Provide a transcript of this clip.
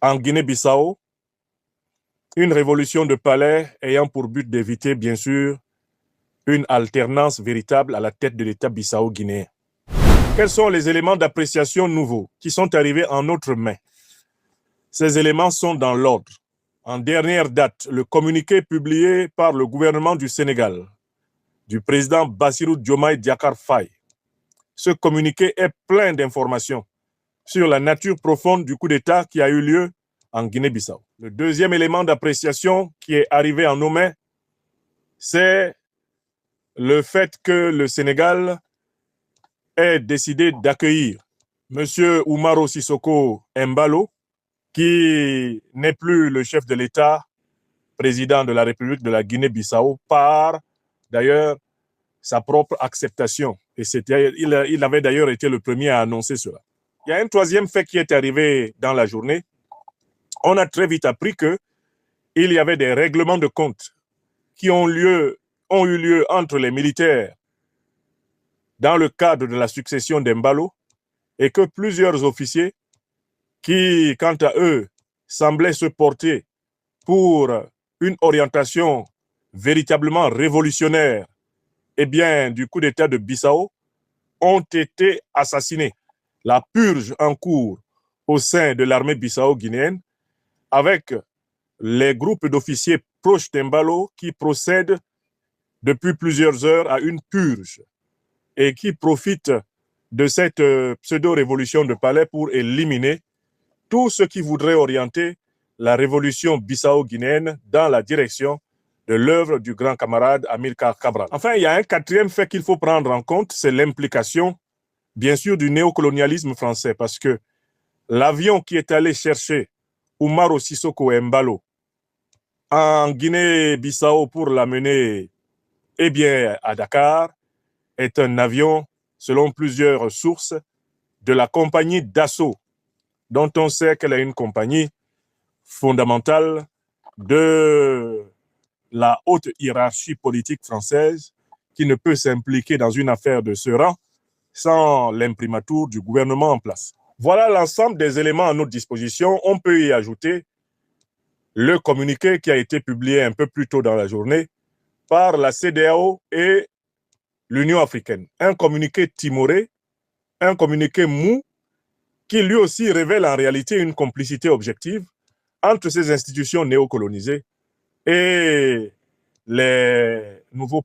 en Guinée-Bissau, une révolution de palais ayant pour but d'éviter, bien sûr, une alternance véritable à la tête de l'État bissau-guinéen. Quels sont les éléments d'appréciation nouveaux qui sont arrivés en notre main? Ces éléments sont dans l'ordre. En dernière date, le communiqué publié par le gouvernement du Sénégal, du président Bassirou Diomaye Diakhar Faye. Ce communiqué est plein d'informations sur la nature profonde du coup d'État qui a eu lieu en Guinée-Bissau. Le deuxième élément d'appréciation qui est arrivé en nos mains, c'est le fait que le Sénégal ait décidé d'accueillir M. Oumaro Sissoko Embalo, qui n'est plus le chef de l'État, président de la République de la Guinée-Bissau, par d'ailleurs sa propre acceptation. Et il avait d'ailleurs été le premier à annoncer cela. Il y a un troisième fait qui est arrivé dans la journée. On a très vite appris qu'il y avait des règlements de compte qui ont eu lieu entre les militaires dans le cadre de la succession d'Embalo et que plusieurs officiers qui, quant à eux, semblaient se porter pour une orientation véritablement révolutionnaire, eh bien, du coup d'État de Bissau, ont été assassinés. La purge en cours au sein de l'armée bissau-guinéenne avec les groupes d'officiers proches d'Embalo qui procèdent depuis plusieurs heures à une purge et qui profitent de cette pseudo-révolution de palais pour éliminer tout ce qui voudrait orienter la révolution bissau-guinéenne dans la direction de l'œuvre du grand camarade Amilcar Cabral. Enfin, il y a un quatrième fait qu'il faut prendre en compte, c'est l'implication, bien sûr, du néocolonialisme français, parce que l'avion qui est allé chercher Oumaro Sissoko Embalo en Guinée-Bissau pour l'amener à Dakar est un avion, selon plusieurs sources, de la compagnie Dassault, dont on sait qu'elle est une compagnie fondamentale de la haute hiérarchie politique française qui ne peut s'impliquer dans une affaire de ce rang sans l'imprimatur du gouvernement en place. Voilà l'ensemble des éléments à notre disposition. On peut y ajouter le communiqué qui a été publié un peu plus tôt dans la journée par la CEDEAO et l'Union africaine. Un communiqué timoré, un communiqué mou, qui lui aussi révèle en réalité une complicité objective entre ces institutions néocolonisées et les nouveaux